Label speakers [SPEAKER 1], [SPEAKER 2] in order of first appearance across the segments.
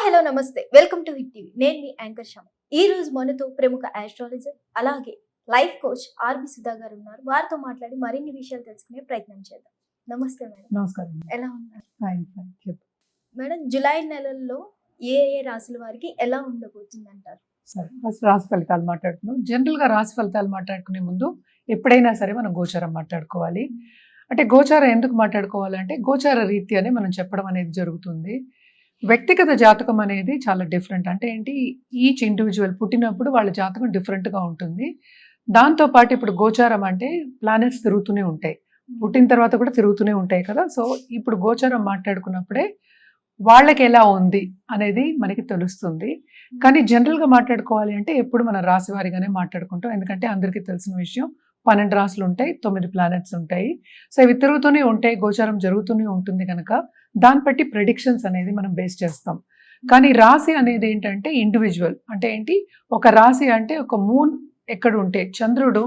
[SPEAKER 1] Hello నమస్తే welcome to hit TV. నేను మీ anchor శమ. ఈ రోజు మనతో ప్రముఖ ఆస్ట్రాలజర్ అలాగే లైఫ్ కోచ్ ఆర్బి సుధా గారు ఉన్నారు. వారితో మాట్లాడి మరిన్ని విషయాలు తెలుసుకునే ప్రయత్నం చేద్దాం. నమస్తే మేడం.
[SPEAKER 2] నమస్కారం.
[SPEAKER 1] ఎలా ఉన్నారు
[SPEAKER 2] ఫైన్ ఫైన్ చెప్పు.
[SPEAKER 1] మేడం? జూలై నెలల్లో ఏ ఏ రాశుల వారికి ఎలా ఉండబోతుంది అంటారు?
[SPEAKER 2] సరే, ఫస్ట్ రాశి ఫలితాలు మాట్లాడుతున్నాం. జనరల్గా రాశి ఫలితాలు మాట్లాడుకునే ముందు ఎప్పుడైనా సరే మనం గోచారం మాట్లాడుకోవాలి. అంటే గోచారం ఎందుకు మాట్లాడుకోవాలంటే గోచార రీత్యానే మనం చెప్పడం అనేది జరుగుతుంది. వ్యక్తిగత జాతకం అనేది చాలా డిఫరెంట్. అంటే ఏంటి, ఈచ్ ఇండివిజువల్ పుట్టినప్పుడు వాళ్ళ జాతకం డిఫరెంట్గా ఉంటుంది. దాంతోపాటు ఇప్పుడు గోచారం అంటే ప్లానెట్స్ తిరుగుతూనే ఉంటాయి, పుట్టిన తర్వాత కూడా తిరుగుతూనే ఉంటాయి కదా. సో ఇప్పుడు గోచారం మాట్లాడుకున్నప్పుడే వాళ్ళకి ఎలా ఉంది అనేది మనకి తెలుస్తుంది. కానీ జనరల్గా మాట్లాడుకోవాలి అంటే ఎప్పుడు మన రాశి వారిగానే మాట్లాడుకుంటాం. ఎందుకంటే అందరికీ తెలిసిన విషయం, 12 రాశులు ఉంటాయి, 9 ప్లానెట్స్ ఉంటాయి. సో ఇవి తిరుగుతూనే ఉంటాయి, గోచారం జరుగుతూనే ఉంటుంది కనుక దాన్ని బట్టి ప్రెడిక్షన్స్ అనేది మనం బేస్ చేస్తాం. కానీ రాశి అనేది ఏంటంటే ఇండివిజువల్. అంటే ఏంటి, ఒక రాశి అంటే ఒక మూన్ ఎక్కడ ఉంటే, చంద్రుడు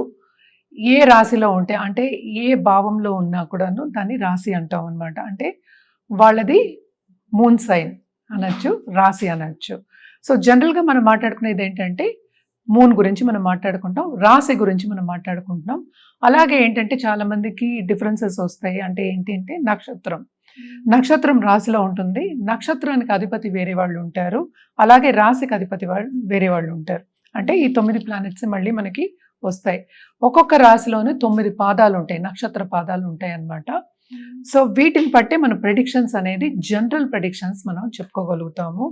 [SPEAKER 2] ఏ రాశిలో ఉంటే, అంటే ఏ భావంలో ఉన్నా కూడాను దాన్ని రాశి అంటాం అనమాట. అంటే వాళ్ళది మూన్ సైన్ అనొచ్చు, రాశి అనొచ్చు. సో జనరల్గా మనం మాట్లాడుకునేది ఏంటంటే మూన్ గురించి మనం మాట్లాడుకుంటాం, రాశి గురించి మనం మాట్లాడుకుంటున్నాం. అలాగే ఏంటంటే చాలా మందికి డిఫరెన్సెస్ వస్తాయి. అంటే ఏంటి అంటే నక్షత్రం రాశిలో ఉంటుంది, నక్షత్రానికి అధిపతి వేరే వాళ్ళు ఉంటారు, అలాగే రాశికి అధిపతి వాళ్ళు వేరే వాళ్ళు ఉంటారు. అంటే ఈ 9 ప్లానెట్స్ మళ్ళీ మనకి వస్తాయి. ఒక్కొక్క రాశిలోనే 9 పాదాలు ఉంటాయి, నక్షత్ర పాదాలు ఉంటాయి అన్నమాట. సో వీటిని బట్టే మన ప్రెడిక్షన్స్ అనేది జనరల్ ప్రెడిక్షన్స్ మనం చెప్పుకోగలుగుతాము.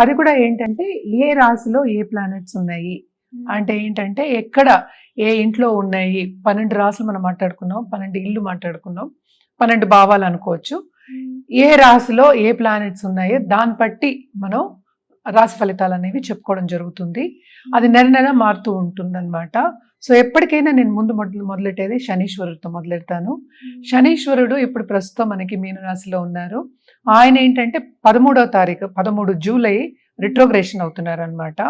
[SPEAKER 2] అది కూడా ఏంటంటే ఏ రాశిలో ఏ ప్లానెట్స్ ఉన్నాయి, అంటే ఏంటంటే ఎక్కడ ఏ ఇంట్లో ఉన్నాయి. 12 రాశులు మనం మాట్లాడుకున్నాం, 12 ఇళ్ళు మాట్లాడుకున్నాం, 12 భావాలు అనుకోవచ్చు. ఏ రాశిలో ఏ ప్లానెట్స్ ఉన్నాయో దాన్ని బట్టి మనం రాశి ఫలితాలు అనేవి చెప్పుకోవడం జరుగుతుంది. అది నెల మారుతూ ఉంటుంది అనమాట. సో ఎప్పటికైనా నేను ముందు మొదలెట్టేది శనీశ్వరుడితో మొదలెడతాను. శనీశ్వరుడు ఇప్పుడు ప్రస్తుతం మనకి మీనరాశిలో ఉన్నారు. ఆయన ఏంటంటే 13వ తారీఖు 13 జూలై రిట్రోగ్రేషన్ అవుతున్నారు అనమాట.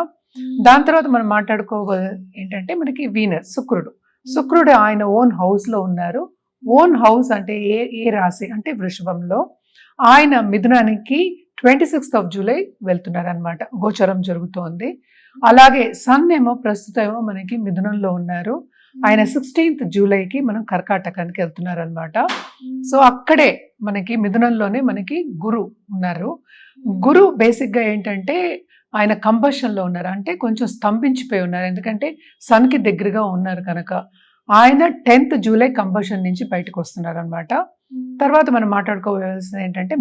[SPEAKER 2] దాని తర్వాత మనం మాట్లాడుకోవాలి ఏంటంటే మనకి వీనస్, శుక్రుడు ఆయన ఓన్ హౌస్లో ఉన్నారు. ఓన్ హౌస్ అంటే ఏ రాశి అంటే వృషభంలో. ఆయన మిథునానికి 26th జూలై వెళ్తున్నారు అనమాట, గోచరం జరుగుతోంది. అలాగే సన్ ఏమో ప్రస్తుతం ఏమో మనకి మిథునంలో ఉన్నారు. ఆయన 16th జూలైకి మనం కర్కాటకానికి వెళ్తున్నారు అనమాట. సో అక్కడే మనకి మిథునంలోనే మనకి గురు ఉన్నారు. గురు బేసిక్గా ఏంటంటే ఆయన కంబషన్లో ఉన్నారు, అంటే కొంచెం స్తంభించిపోయి ఉన్నారు. ఎందుకంటే సన్కి దగ్గరగా ఉన్నారు కనుక ఆయన 10th జూలై కంబషన్ నుంచి బయటకు వస్తున్నారు అనమాట. తర్వాత మనం మాట్లాడుకోవాల్సింది ఏంటంటే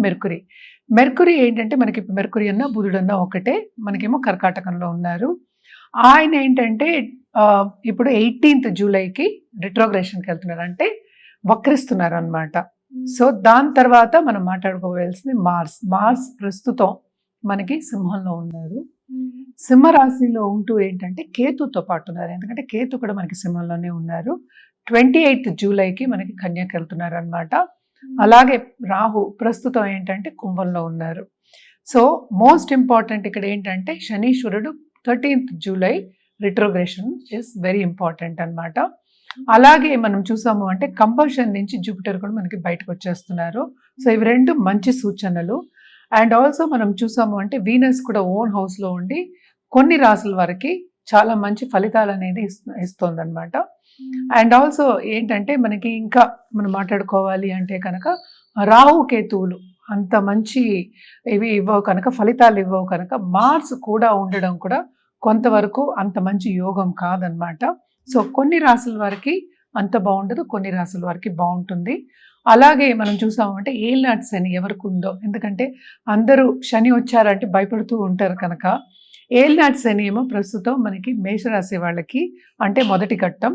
[SPEAKER 2] మెర్కురీ ఏంటంటే మనకి మెర్కురీ అన్న బుధుడన్నా ఒకటే, మనకేమో కర్కాటకంలో ఉన్నారు. ఆయన ఏంటంటే ఇప్పుడు 18th జూలైకి రిట్రోగ్రేషన్కి వెళ్తున్నారు, అంటే వక్రిస్తున్నారు అనమాట. సో దాని తర్వాత మనం మాట్లాడుకోవాల్సింది మార్స్ ప్రస్తుతం మనకి సింహంలో ఉన్నారు. సింహరాశిలో ఉంటూ ఏంటంటే కేతుతో పాటు ఉన్నారు, ఎందుకంటే కేతు కూడా మనకి సింహంలోనే ఉన్నారు. 28th జూలైకి మనకి కన్యకి వెళ్తున్నారు అనమాట. అలాగే రాహు ప్రస్తుతం ఏంటంటే కుంభంలో ఉన్నారు. సో మోస్ట్ ఇంపార్టెంట్ ఇక్కడ ఏంటంటే శనీశ్వరుడు 13th July retrogression is very important అనమాట. అలాగే మనం చూసాము అంటే కంబషన్ నుంచి జూపిటర్ కూడా మనకి బయటకు వచ్చేస్తున్నారు. సో ఇవి రెండు మంచి సూచనలు. అండ్ ఆల్సో మనం చూసాము అంటే వీనస్ కూడా ఓన్ హౌస్లో ఉండి కొన్ని రాసుల వరకు చాలా మంచి ఫలితాలు అనేది ఇస్తుంది అనమాట. అండ్ ఆల్సో ఏంటంటే మనకి ఇంకా మనం మాట్లాడుకోవాలి అంటే కనుక రాహు కేతువులు అంత మంచి ఇవి ఇవ్వవు కనుక, ఫలితాలు ఇవ్వవు కనుక, మార్స్ కూడా ఉండడం కూడా కొంతవరకు అంత మంచి యోగం కాదనమాట. సో కొన్ని రాసుల వారికి అంత బాగుండదు, కొన్ని రాసుల వారికి బాగుంటుంది. అలాగే మనం చూసామంటే ఏలినాటి శని ఎవరికి ఉందో, ఎందుకంటే అందరూ శని వచ్చారంటే భయపడుతూ ఉంటారు కనుక ఏలినాటి శని ఏమో ప్రస్తుతం మనకి మేషరాశి వాళ్ళకి అంటే మొదటి ఘట్టం,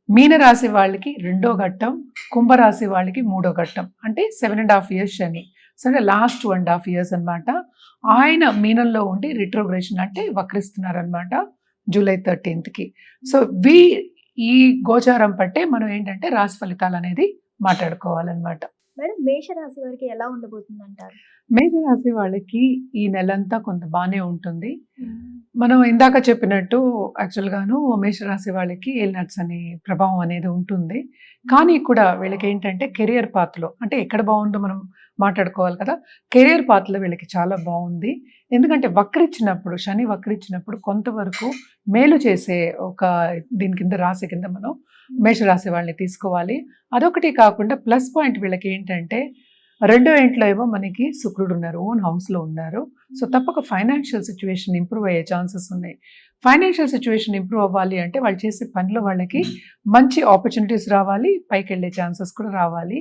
[SPEAKER 2] మీనరాశి వాళ్ళకి 2వ ఘట్టం, కుంభరాశి వాళ్ళకి 3వ ఘట్టం, అంటే 7.5 years శని. సో అంటే లాస్ట్ 1.5 years అనమాట. ఆయన మీనంలో ఉండి రిట్రోగ్రేషన్ అంటే వక్రిస్తున్నారు అనమాట జూలై 13th. సో ఈ గోచారం పట్టే మనం ఏంటంటే రాశి ఫలితాలు అనేది మాట్లాడుకోవాలన్నమాట.
[SPEAKER 1] మేడం, మేషరాశి వారికి ఎలా ఉండబోతుంది అంటారు?
[SPEAKER 2] మేషరాశి వాళ్ళకి ఈ నెలంతా కొంత బాగానే ఉంటుంది. మనం ఇందాక చెప్పినట్టు యాక్చువల్గాను మేషరాశి వాళ్ళకి ఏలినాట్స్ అనే ప్రభావం అనేది ఉంటుంది. కానీ కూడా వీళ్ళకి ఏంటంటే కెరియర్ పాత్లో అంటే ఎక్కడ బాగుందో మనం మాట్లాడుకోవాలి కదా. కెరియర్ పాత్రలో వీళ్ళకి చాలా బాగుంది. ఎందుకంటే వక్రించినప్పుడు, శని వక్రించినప్పుడు కొంతవరకు మేలు చేసే ఒక దీని కింద రాశి కింద మనం మేషరాశి వాళ్ళని తీసుకోవాలి. అదొకటి కాకుండా ప్లస్ పాయింట్ వీళ్ళకి ఏంటంటే రెండో ఇంట్లో ఏమో మనకి శుక్రుడు ఉన్నారు, ఓన్ హౌస్లో ఉన్నారు. సో తప్పక ఫైనాన్షియల్ సిచ్యువేషన్ ఇంప్రూవ్ అయ్యే ఛాన్సెస్ ఉన్నాయి. ఫైనాన్షియల్ సిచ్యువేషన్ ఇంప్రూవ్ అవ్వాలి అంటే వాళ్ళు చేసే పనిలో వాళ్ళకి మంచి ఆపర్చునిటీస్ రావాలి, పైకి వెళ్ళే ఛాన్సెస్ కూడా రావాలి.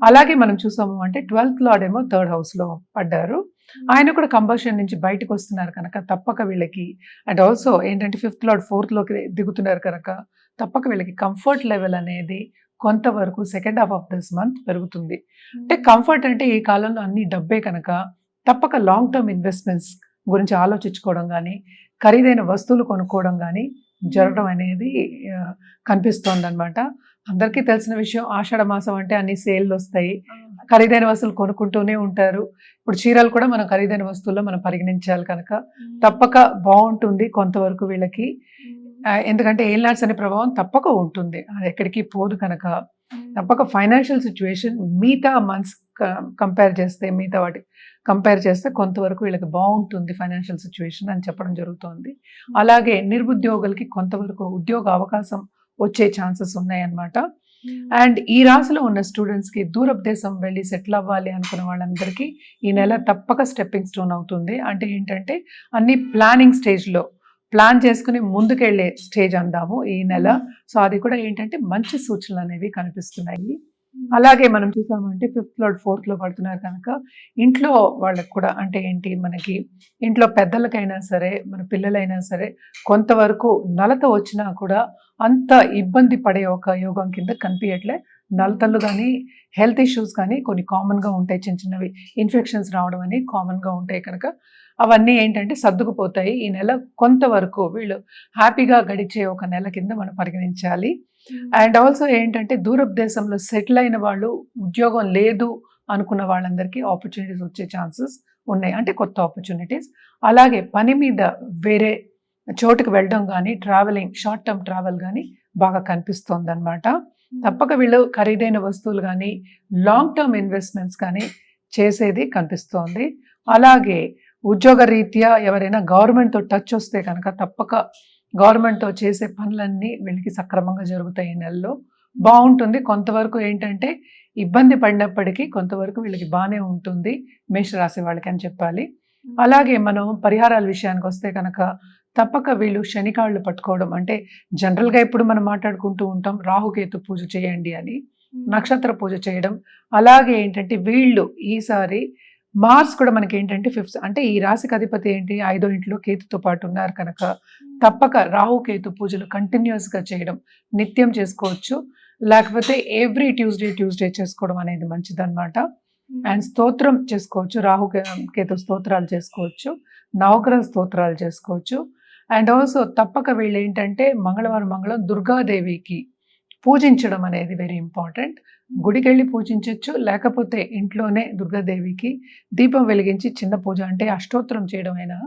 [SPEAKER 2] అలాగే మనం చూసాము అంటే 12th లార్డ్ ఏమో థర్డ్ హౌస్లో పడ్డారు. ఆయన కూడా కంబషన్ నుంచి బయటకు వస్తున్నారు కనుక తప్పక వీళ్ళకి, అండ్ ఆల్సో ఏంటంటే 5th లార్డ్ 4th లోకి దిగుతున్నారు కనుక తప్పక వీళ్ళకి కంఫర్ట్ లెవెల్ అనేది కొంతవరకు second half of this month పెరుగుతుంది. అంటే కంఫర్ట్ అంటే ఈ కాలంలో అన్ని డబ్బే కనుక తప్పక లాంగ్ టర్మ్ ఇన్వెస్ట్మెంట్స్ గురించి ఆలోచించుకోవడం కానీ, ఖరీదైన వస్తువులు కొనుక్కోవడం కానీ జరగడం అనేది కనిపిస్తోంది అనమాట. అందరికీ తెలిసిన విషయం, ఆషాఢ మాసం అంటే అన్ని సేల్లు వస్తాయి, ఖరీదైన వస్తువులు కొనుక్కుంటూనే ఉంటారు. ఇప్పుడు చీరలు కూడా మనం ఖరీదైన వస్తువుల్లో మనం పరిగణించాలి కనుక తప్పక బాగుంటుంది కొంతవరకు వీళ్ళకి. ఎందుకంటే ఏలినాడ్స్ అనే ప్రభావం తప్పక ఉంటుంది, అది ఎక్కడికి పోదు కనుక తప్పక ఫైనాన్షియల్ సిచ్యువేషన్ మిగతా మంత్స్ కంపేర్ చేస్తే, మిగతా వాటి కంపేర్ చేస్తే కొంతవరకు వీళ్ళకి బాగుంటుంది ఫైనాన్షియల్ సిచ్యువేషన్ అని చెప్పడం జరుగుతుంది. అలాగే నిరుద్యోగులకి కొంతవరకు ఉద్యోగ అవకాశం వచ్చే ఛాన్సెస్ ఉన్నాయన్నమాట. అండ్ ఈ రాశిలో ఉన్న స్టూడెంట్స్కి దూరపు దేశం వెళ్ళి సెటిల్ అవ్వాలి అనుకున్న వాళ్ళందరికీ ఈ నెల తప్పక స్టెప్పింగ్ స్టోన్ అవుతుంది. అంటే ఏంటంటే అన్ని ప్లానింగ్ స్టేజ్లో ప్లాన్ చేసుకుని ముందుకెళ్ళే స్టేజ్ అందాము ఈ నెల. సో అది కూడా ఏంటంటే మంచి సూచనలు అనేవి కనిపిస్తున్నాయి. అలాగే మనం చూసామంటే 5th లార్డ్ 4th లో పడుతున్నారు కనుక ఇంట్లో వాళ్ళకి కూడా అంటే ఏంటి, మనకి ఇంట్లో పెద్దలకైనా సరే మన పిల్లలైనా సరే కొంతవరకు నలత వచ్చినా కూడా అంత ఇబ్బంది పడే ఒక యోగం కింద కనిపించట్లే. నలతలు కానీ హెల్త్ ఇష్యూస్ కానీ కొన్ని కామన్గా ఉంటాయి, చిన్న చిన్నవి ఇన్ఫెక్షన్స్ రావడం అని కామన్గా ఉంటాయి కనుక అవన్నీ ఏంటంటే సర్దుకుపోతాయి. ఈ నెల కొంతవరకు వీళ్ళు హ్యాపీగా గడిచే ఒక నెల కింద మనం పరిగణించాలి. అండ్ ఆల్సో ఏంటంటే దూరపు దేశంలో సెటిల్ అయిన వాళ్ళు, ఉద్యోగం లేదు అనుకున్న వాళ్ళందరికీ ఆపర్చునిటీస్ వచ్చే ఛాన్సెస్ ఉన్నాయి, అంటే కొత్త ఆపర్చునిటీస్. అలాగే పని మీద వేరే చోటుకు వెళ్ళడం కానీ, ట్రావెలింగ్, షార్ట్ టర్మ్ ట్రావెల్ కానీ బాగా కనిపిస్తోంది అనమాట. తప్పక వీళ్ళు ఖరీదైన వస్తువులు కానీ, లాంగ్ టర్మ్ ఇన్వెస్ట్మెంట్స్ కానీ చేసేది కనిపిస్తోంది. అలాగే ఉద్యోగ రీత్యా ఎవరైనా గవర్నమెంట్తో టచ్ వస్తే కనుక తప్పక గవర్నమెంట్తో చేసే పనులన్నీ వీళ్ళకి సక్రమంగా జరుగుతాయి. ఈ నెలలో బాగుంటుంది. కొంతవరకు ఏంటంటే ఇబ్బంది పడినప్పటికీ కొంతవరకు వీళ్ళకి బాగానే ఉంటుంది మేషరాశి వాళ్ళకి అని చెప్పాలి. అలాగే మనం పరిహారాల విషయానికి వస్తే కనుక తప్పక వీళ్ళు శనికాళ్ళు పట్టుకోవడం, అంటే జనరల్గా ఇప్పుడు మనం మాట్లాడుకుంటూ ఉంటాం రాహుకేతు పూజ చేయండి అని, నక్షత్ర పూజ చేయడం. అలాగే ఏంటంటే వీళ్ళు ఈసారి మార్స్ కూడా మనకి ఏంటంటే 5th, అంటే ఈ రాశికి అధిపతి ఏంటి 5వ ఇంట్లో కేతుతో పాటు ఉన్నారు కనుక తప్పక రాహుకేతు పూజలు కంటిన్యూస్గా చేయడం, నిత్యం చేసుకోవచ్చు, లేకపోతే ఎవ్రీ ట్యూస్డే చేసుకోవడం అనేది మంచిదన్నమాట. అండ్ స్తోత్రం చేసుకోవచ్చు, రాహుకేతు స్తోత్రాలు చేసుకోవచ్చు, నవగ్రహ స్తోత్రాలు చేసుకోవచ్చు. అండ్ ఆల్సో తప్పక వీళ్ళు ఏంటంటే మంగళవారం దుర్గాదేవికి పూజించడం అనేది వెరీ ఇంపార్టెంట్. గుడికి వెళ్ళి పూజించవచ్చు, లేకపోతే ఇంట్లోనే దుర్గాదేవికి దీపం వెలిగించి చిన్న పూజ అంటే అష్టోత్తరం చేయడం అయినా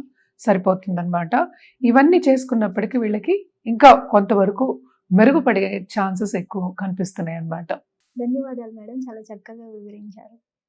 [SPEAKER 2] సరిపోతుందన్నమాట. ఇవన్నీ చేసుకున్నప్పటికీ వీళ్ళకి ఇంకా కొంతవరకు మెరుగుపడే ఛాన్సెస్ ఎక్కువ కనిపిస్తున్నాయి అన్నమాట.
[SPEAKER 1] ధన్యవాదాలు మేడం, చాలా చక్కగా వివరించారు.